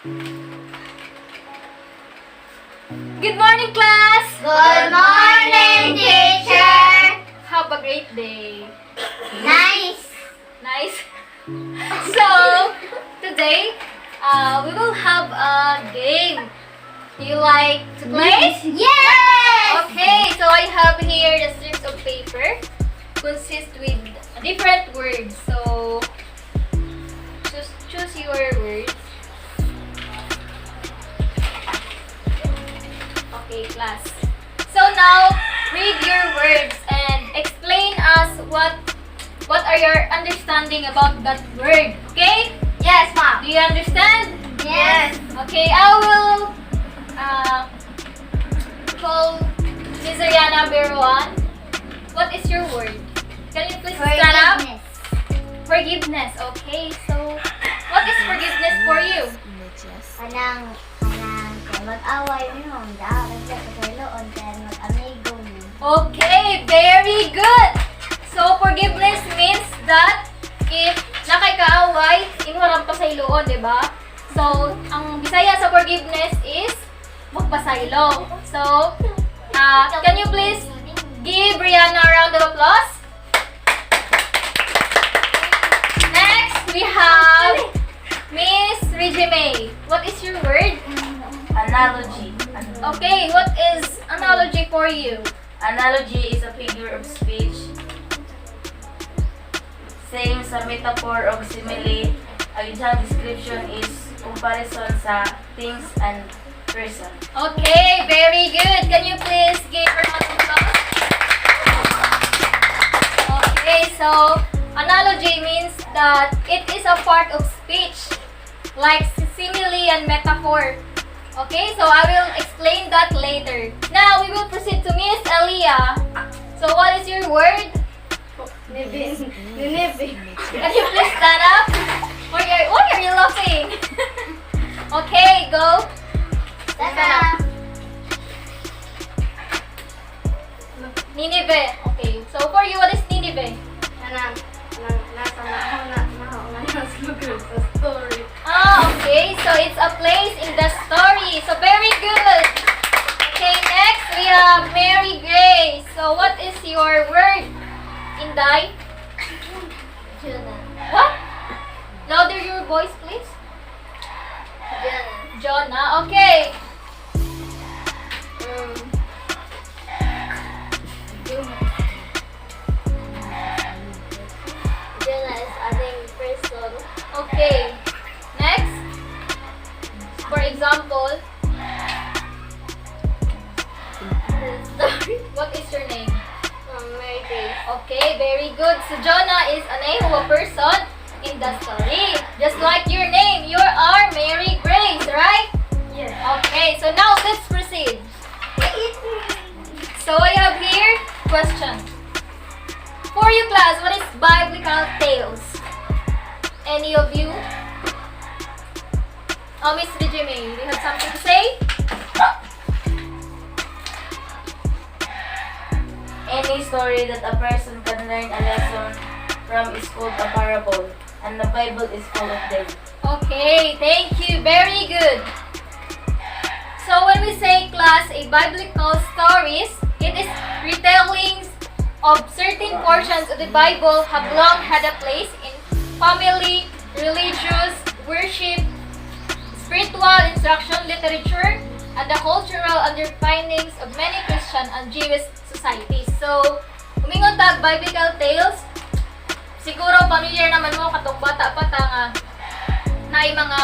Good morning, class! Good morning, teacher! Have a great day. Nice! Nice. So, today, we will have a game. Do you like to play? Yes! Okay, so I have here the strips of paper. Consist with different words. So, choose your words. Okay, class. So now, read your words and explain us what are your understanding about that word. Okay? Yes, ma'am. Do you understand? Yes. Okay, I will call Ms. Ariana Beruan. What is your word? Can you please stand up? Forgiveness. Okay, so what is forgiveness for you? Kanang mag-away mo, dahil sa loon, kaya mag-amigo mo. Okay, very good. So forgiveness means that if nakakaaway, inwarang pasayloon, di ba? So ang Bisaya sa forgiveness is magpasaylo. So can you please give Brianna a round of applause? Next, we have Miss Reggie May. What is your word? Analogy. Okay, what is analogy for you? Analogy is a figure of speech. Same sa metaphor o simile. Ang isang description is comparison sa things and person. Okay, very good. Can you please give her a round of applause? Okay, so analogy means that it is a part of speech, like simile and metaphor. Okay, so I will explain that later. Now, we will proceed to Miss Elia. So, what is your word? Nibin. Can you please stand up? Why are you laughing? Okay, go. Tata. Ninive. Okay, so for you, what is Ninive? Kanang nasa lugar sa story. Okay, so it's a place in the story. So very good. Okay, next we have Mary Grace. So what is your word? Inday? What? Louder your voice, please. Jonah. Okay. Jonah is adding person. Okay. Next. For example, what is your name? Mary Grace. Okay, very good. So Jonah is a name of a person in the story. Just like your name, you are Mary Grace, right? Yes. Okay, so now let's proceed. So I have here question. For you class, what is biblical tales? Any of you? Oh, Miss Regime, do you have something to say? Any story that a person can learn a lesson from is called a parable, and the Bible is full of them. Okay, thank you. Very good. So when we say class, a biblical stories, it is retellings of certain portions of the Bible have long had a place in family, religious, worship, spiritual instruction, literature, and the cultural underpinnings of many Christian and Jewish societies. So, umingon tag biblical tales, siguro familiar naman mo katong bata pa ta nga naay mga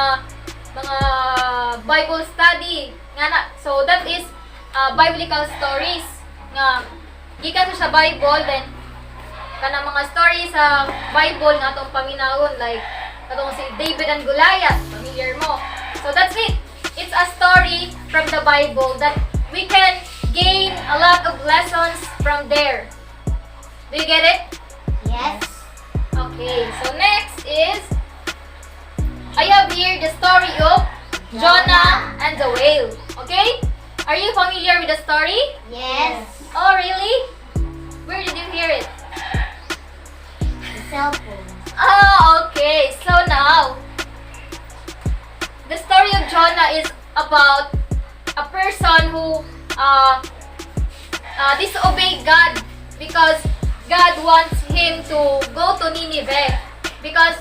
Bible study nga na. So that is biblical stories nga gikan sa Bible, then kanang mga stories sa Bible nga atong paminawon, like katong si David and Goliath, familiar mo. So that's it. It's a story from the Bible that we can gain a lot of lessons from there. Do you get it? Yes. Okay, so next is I have here the story of Jonah and the whale. Okay? Are you familiar with the story? Yes. Oh, really? Where did you hear it? The cell phone. Oh, okay. So now, the story of about a person who disobeyed God because God wants him to go to Nineveh because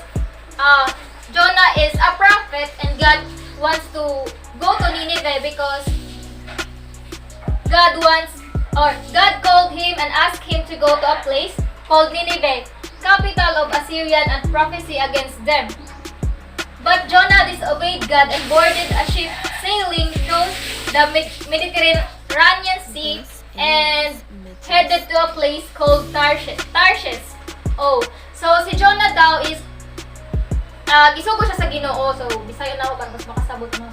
Jonah is a prophet and God wants to go to Nineveh because God called him and asked him to go to a place called Nineveh, capital of Assyrian, and prophecy against them. But Jonah disobeyed God and boarded a ship sailing through the Mediterranean Sea and headed to a place called Tarshish. Oh, so si Jonah daw is gisugo siya sa Ginoo. So bisayo na ako para mas makasabot mo.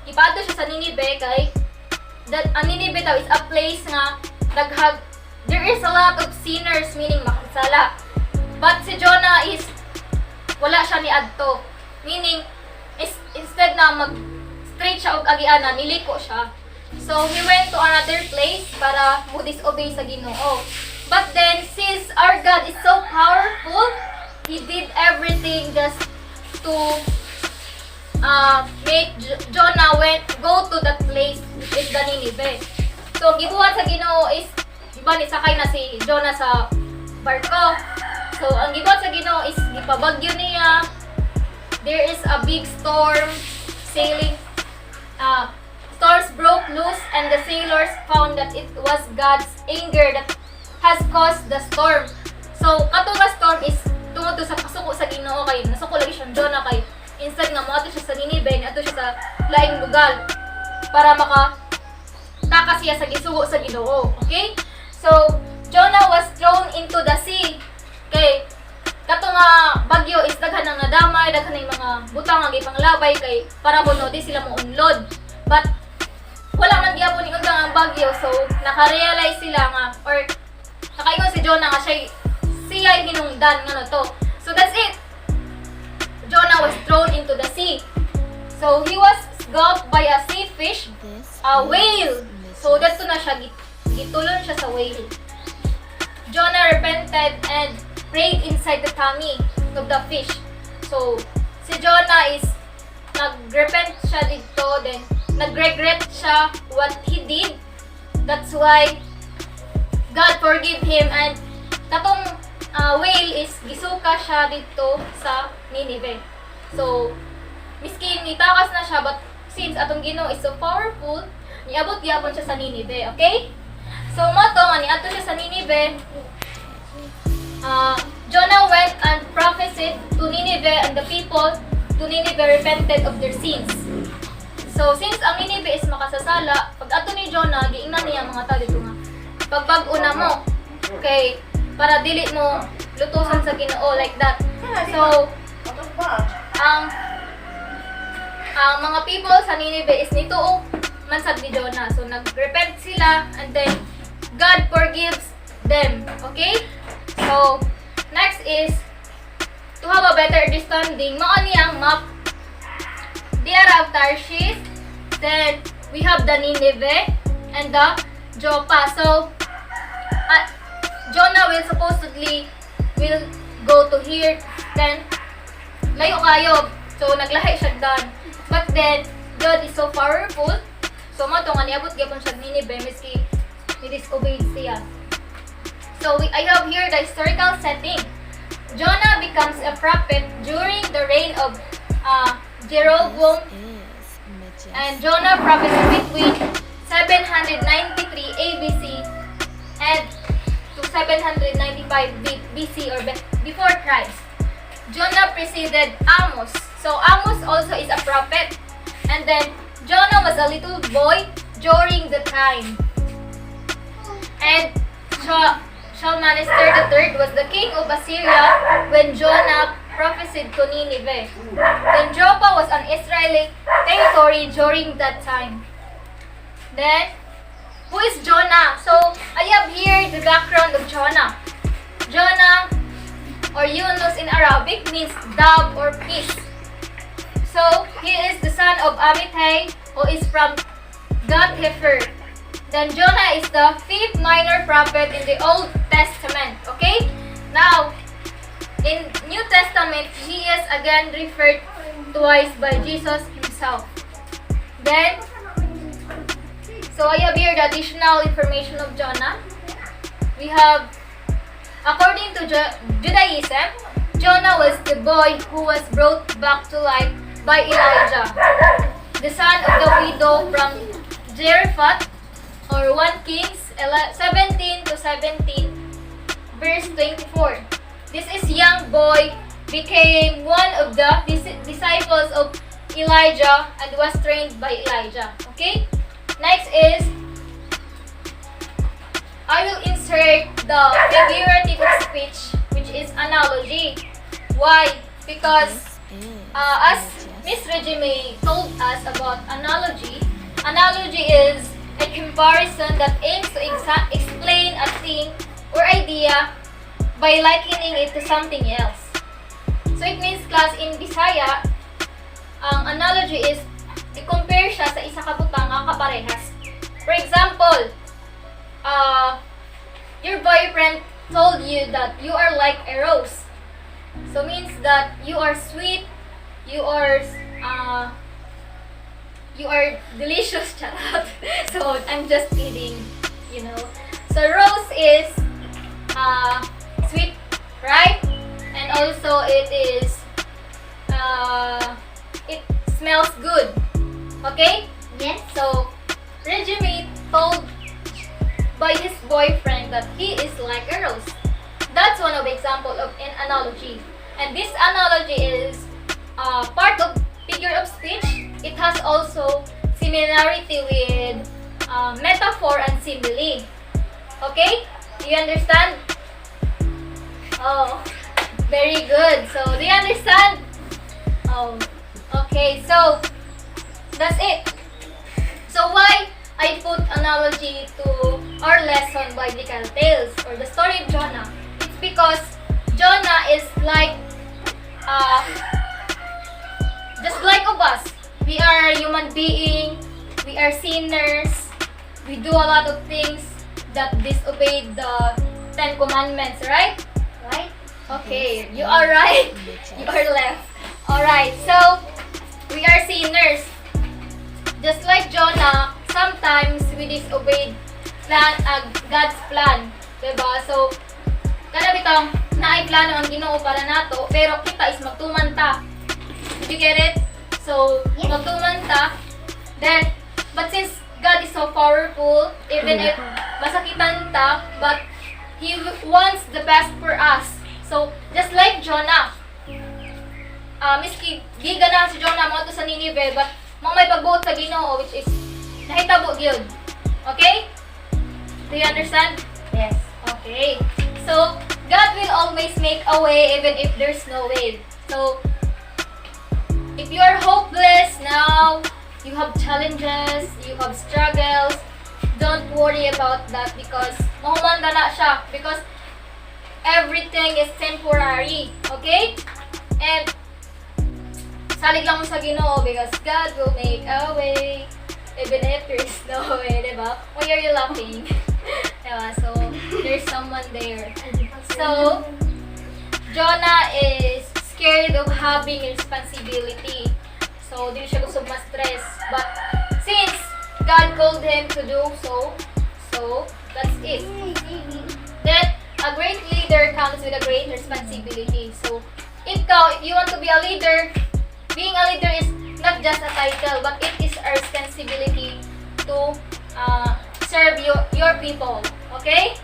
Ipadto siya sa Nineveh kay ang Nineveh daw is a place nga there is a lot of sinners, meaning makasala. But si Jonah is wala siya ni adto. Meaning instead na straight siya og agianan, niliko siya. So he went to another place para mo disobey sa Ginoo. But then since our God is so powerful, he did everything just to make Jonah go to that place with the Nineveh. So gibuhat sa Ginoo is iba ni sakay na si Jonah sa barko. So ang gibuhat sa Ginoo is gipabagyo niya. There is a big storm sailing. Storms broke loose and the sailors found that it was God's anger that has caused the storm. So kato nga storm is tungod sa kasuko sa Ginoo kay nasuko lagi siyang Jonah kay instead nga moadto siya sa Nineveh ato siya sa laing lugar para takas siya sa gisugo sa Ginoo. Okay? So Jonah was thrown into the sea. Kay kato nga bagyo is daghan nang nadamay, daghan ng mga butang nga gipanglabay kay para kuno di sila mo unlod. But wala man gyapon ni undang ang bagyo, so naka-realize sila nga or nakaingon si Jonah nga siya hinungdan nga to. So that's it. Jonah was thrown into the sea. So he was gulped by a sea fish, a whale. So dato na siya gitulon siya sa whale. Jonah repented and prayed inside the tummy of the fish. So si Jonah is nag-repent siya dito, then nag-regret siya what he did. That's why God forgive him and katong whale is gisuka siya dito sa Nineveh. So miskin nitakas na siya, but since atong Ginoo is so powerful, niabot gyapon siya sa Nineveh, okay? So moto nga niadto siya sa Nineveh. Jonah went and prophesied to Nineveh, and the people to Nineveh repented of their sins. So since ang Nineveh is makasasala, pag ato ni Jonah giingnan niya mga tao dito nga pagbag-o na mo, okay, para dili mo lutusan sa Ginoo like that. So ang mga people sa Nineveh is nituo man sad ni Jonah. So nag-repent sila and then God forgives them. Okay? So next is to have a better understanding, mao ni ang map. There are Tarshish, then we have the Nineveh and the Joppa. So Jonah will supposedly go to here, then layo kayo. So naglahi siya doon. But then God is so powerful. So mo to nga niabot gyapon siya Nineveh miski ni-disobeyed siya. So I have here the historical setting. Jonah becomes a prophet during the reign of Jeroboam, and Jonah prophesied between 793 ABC and to 795 BC or before Christ. Jonah preceded Amos. So Amos also is a prophet. And then Jonah was a little boy during the time. And Shalmaneser III was the king of Assyria when Jonah prophesied to Nineveh. Then Joppa was an Israeli territory during that time. Then, who is Jonah? So, I have here the background of Jonah. Jonah, or Yunus in Arabic, means dove or peace. So, he is the son of Amittai, who is from Gath-Hepher. Then Jonah is the fifth minor prophet in the Old Testament. Okay? Now, in New Testament, he is again referred twice by Jesus himself. Then, so I have here the additional information of Jonah. We have, according to Judaism, Jonah was the boy who was brought back to life by Elijah, the son of the widow from Zarephath, or 1 Kings 17 to 17, verse 24. This is young boy became one of the disciples of Elijah and was trained by Elijah. Okay? Next is, I will insert the figurative of speech, which is analogy. Why? Because as Miss Regime told us about analogy, analogy is a comparison that aims to explain a thing or idea by likening it to something else. So it means, class, in Bisaya, ang analogy is i-compare siya sa isa ka butang nga kaparehas. For example, your boyfriend told you that you are like a rose. So means that you are sweet, you are delicious, charot. So I'm just kidding, you know. So rose is sweet, right? And also it is it smells good. Okay? Yes. So Regime told by his boyfriend that he is like a rose. That's one of the example of an analogy. And this analogy is part of figure of speech. It has also similarity with metaphor and simile. Okay? Do you understand? Oh, very good. So, do you understand? Oh, okay. So, that's it. So, why I put analogy to our lesson biblical tales or the story of Jonah? It's because Jonah is like, just like of us. We are human being. We are sinners. We do a lot of things that disobeyed the 10 Commandments, right? Right? Okay, you are right. You are left. Alright, so we are sinners. Just like Jonah, sometimes we disobeyed God's plan. Diba? So, kada bitang naay plano ang Ginoo para nato, pero kita is magtumanta. Did you get it? So, Yes. magtumanta. Then, but since God is so powerful, even if masakitan ta, but He wants the best for us. So, just like Jonah, miski giga na si Jonah mo to sa Nineveh, but mo may pagbuot sa Ginoo, which is nahitabo gyud. Okay? Do you understand? Yes. Okay. So, God will always make a way even if there's no way. So, if you are hopeless now, you have challenges, you have struggles, don't worry about that because mahumanda na siya because everything is temporary. Okay? And salig lang mo sa Ginoo because God will make a way even if there is no way, diba? Why are you laughing? Diba? So, there's someone there. So, Jonah is scared of having responsibility. So, di siya gusto ma-stress. But, since God called him to do so, that's it. Then, a great leader comes with a great responsibility. So, if you want to be a leader, being a leader is not just a title, but it is a responsibility to serve your people. Okay?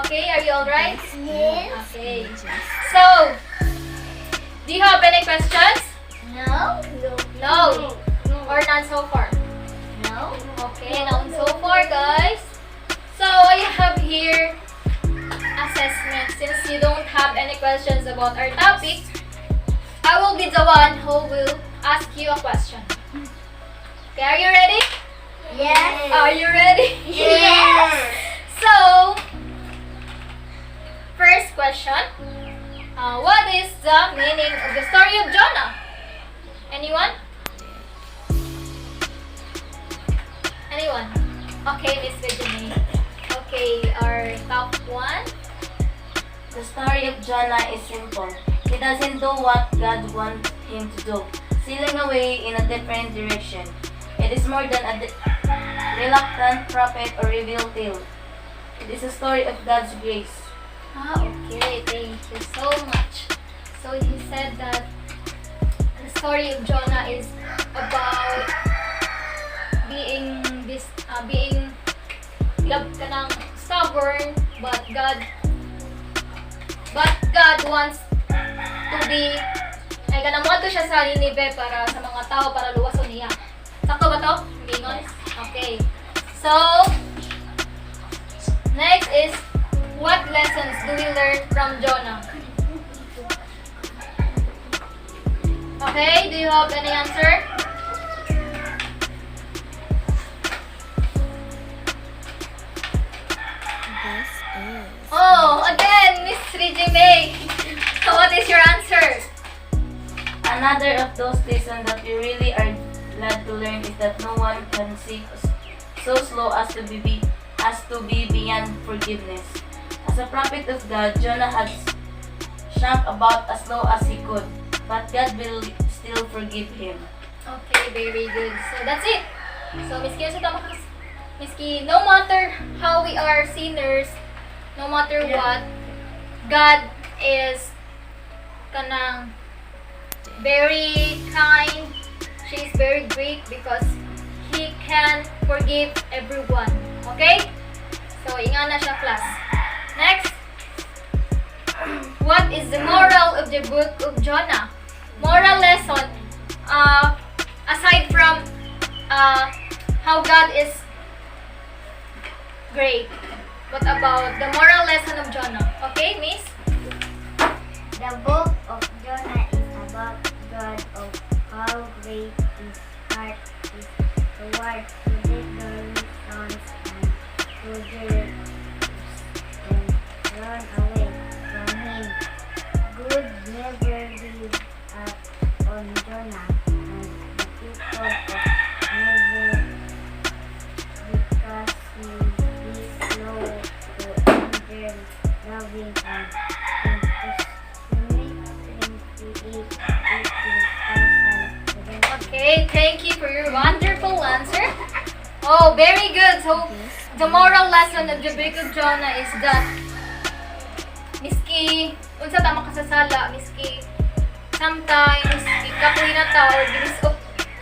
Okay, are you alright? Yes. Okay. So, do you have any questions? No. No. Or none so far? No. Okay, none so far, guys. So, I have here assessment. Since you don't have any questions about our topic, I will be the one who will ask you a question. Okay, are you ready? Yes. Are you ready? Yes. So, first question. What is the meaning of the story of Jonah? Anyone? Anyone? Okay, Miss Virginie. Okay, our top one. The story of Jonah is simple. He doesn't do what God wants him to do, sailing away in a different direction. It is more than a reluctant prophet or revealed tale. It is a story of God's grace. Okay, thank you so much. So he said that the story of Jonah is about being kanang stubborn, but God wants to be ay kanang moadto siya sa Nineveh para sa mga tao para luwason niya. Sakto ba to? Gingon? Okay. So next is, what lessons do we learn from Jonah? Okay, do you have any answer? This is. Oh, again, Miss Reggie May. So what is your answer? Another of those lessons that we really are glad to learn is that no one can seek so slow as to be beyond forgiveness. As a prophet of God, Jonah had shrunk about as low as he could, but God will still forgive him. Okay, very good. So that's it. So Miski, no matter how we are sinners, no matter what, God is kanang very kind. She is very great because He can forgive everyone. Okay? So, inga na siya, class. Next. What is the moral of the book of Jonah? Moral lesson, aside from how God is great, what about the moral lesson of Jonah? Okay, Miss? The book of Jonah is about God of how great his heart is towards the sons and to the and run away from him. Good never give up on Jonah and the people of Nineveh because he is slow to anger, loving and Okay, thank you for your wonderful answer. Oh, very good. So, the moral lesson of the book of Jonah is that miski unsa ta makasasala, miski sometimes ikapoy na ta or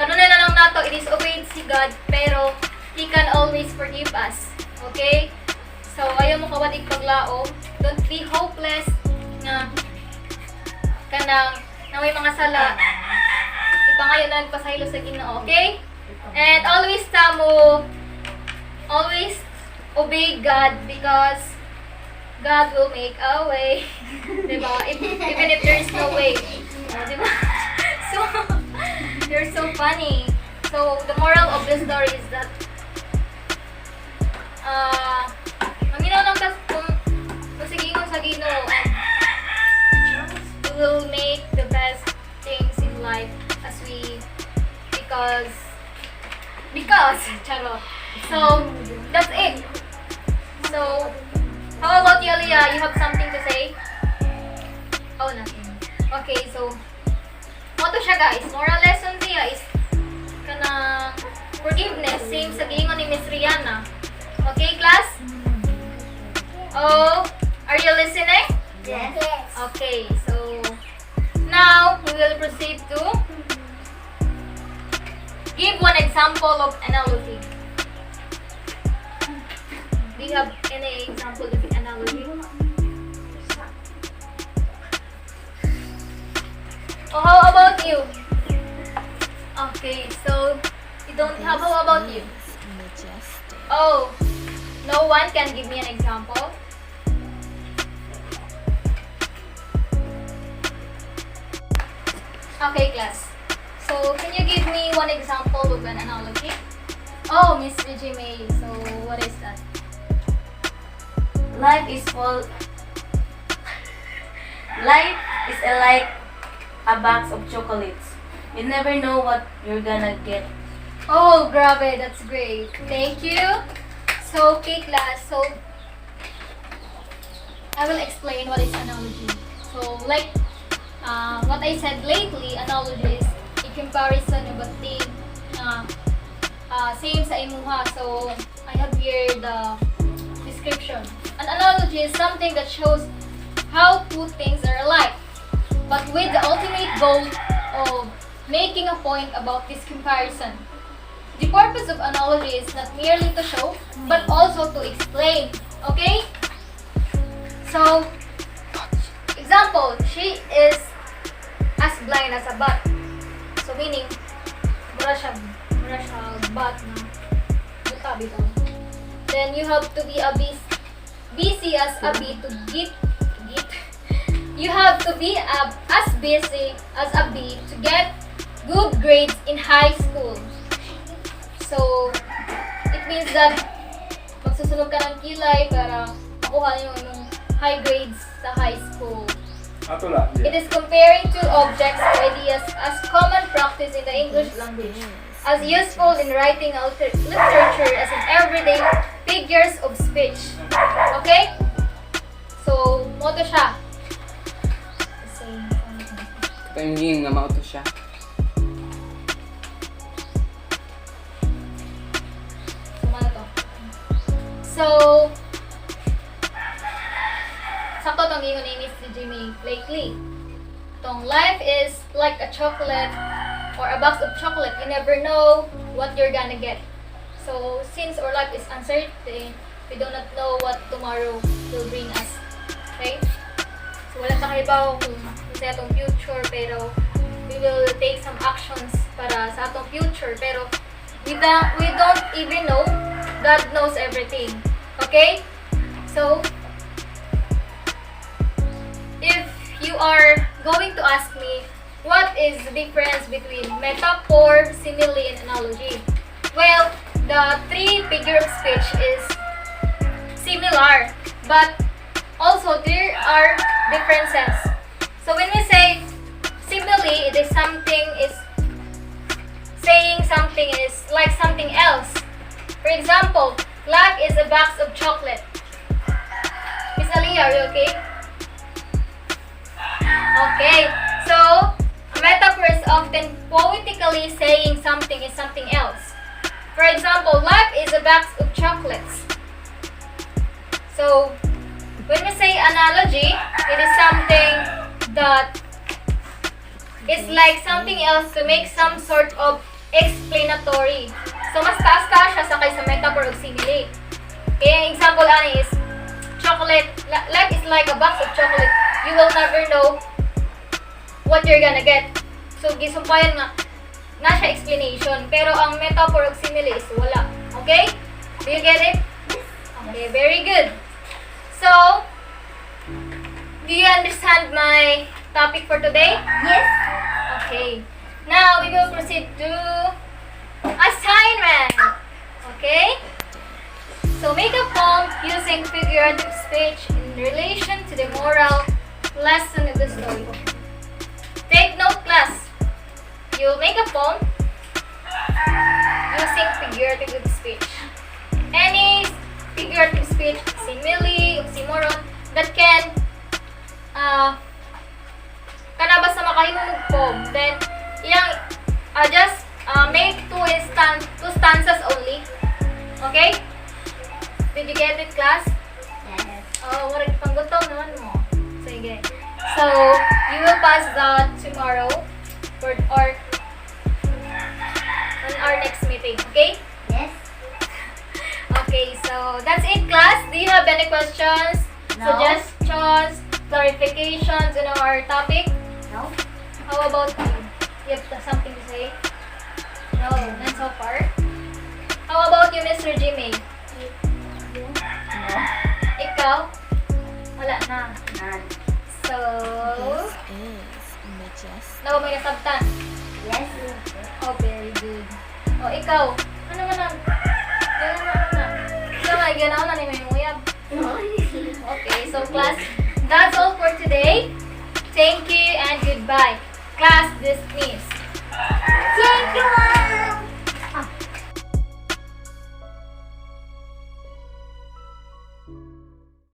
kanunay na lang nato i-disobey si God, pero He can always forgive us. Okay? So, ayaw mo kawatig paglaom. Don't be hopeless na kanang na may mga sala. Ipangayo na nagpasaylo sa Ginoo, okay? And always obey God because God will make a way. Diba? Even if there's no way. Diba? So, you're so funny. So, the moral of the story is that manginaw lang kung sigingon sa Ginoo and we will make the best things in life as we because charo. So that's it. So how about you, Aliyah? You have something to say? Oh, nothing. Okay, so moto siya, guys. Moral lesson niya is kanang forgiveness, same sa giingon ni Miss Rihanna. Okay, class? Oh, are you listening? Yes. Okay, so now we will proceed to give one example of analogy. Do you have any example of analogy? Oh, how about you? Okay, so you don't have. How about you? Majestic. Oh, no one can give me an example. Okay, class. So, can you give me one example of an analogy? Oh, Miss Reggie May. So, what is that? Life is like a box of chocolates. You never know what you're gonna get. Oh, grabe. That's great. Thank you. So, okay, class. So, I will explain what is analogy. So, like what I said lately, analogy is a comparison of a thing same sa imuha. So, I have here the description. An analogy is something that shows how two things are alike, but with the ultimate goal of making a point about this comparison. The purpose of analogy is not merely to show, but also to explain. Okay? So, example, she is as blind as a bat. So, meaning, mura siya bat na buta bitaw. Then, you have to be busy as a bee to get. You have to be as busy as a bee to get good grades in high school. So, it means that magsusunod ka ng kilay para makuha yung high grades sa high school. Ato la. It is comparing two objects or ideas as common practice in the English language, as useful in writing literature as in everyday figures of speech. Okay? So, moto siya. Tingin nga mauto siya. So, sakto tong gingon ni Miss Jimmy lately. Tong life is like a chocolate or a box of chocolate. You never know what you're gonna get. So, since our life is uncertain, we do not know what tomorrow will bring us. Okay? So, wala ta kahibaw kung sa atong future, pero we will take some actions para sa atong future. Pero, we don't even know. God knows everything. Okay? So, if you are going to ask me, what is the difference between metaphor, simile, and analogy? Well, the three figure of speech is similar, but also there are differences. So when we say simile, it is saying something is like something else. For example, life is a box of chocolate. Miss Ali, are you okay? Okay, so a metaphor is often poetically saying something is something else. For example, life is a box of chocolates. So, when we say analogy, it is something that is like something else to make some sort of explanatory. So, mas taas ka siya sakay sa metaphor of simile. Kaya ang example ani is chocolate. Life is like a box of chocolate. You will never know what you're gonna get. So, gisumpayan nga na siya explanation. Pero ang metaphor of simile is wala. Okay? Do you get it? Okay, very good. So, do you understand my topic for today? Yes. Okay. Now, we will proceed to assignment. Okay? So, make a poem using figurative speech in relation to the moral lesson of the story. Take note, class. You'll make a poem using figurative speech. Any figurative speech, simile, oxymoron, that can kanabas na makahimong poem. Then, just make two stanzas only. Okay? Did you get it, class? Yes. Oh, what panggutom naman mo. Sige. So, you will pass that tomorrow or on our next meeting. Okay? Yes. Okay, so that's it, class. Do you have any questions, No. suggestions, clarifications on our topic? No. How about you? You have something to say? No, none so far. How about you, Mr. Jimmy? No. Ikaw? Wala na. None. So, This is majestic. nawa may nasabtan? Yes. Oh, very good. Oh, ikaw? Ano man ang? Ikaw nga, ganaw na ni may uyab. Okay, so class, that's all for today. Thank you and goodbye. Class dismissed. Thank you.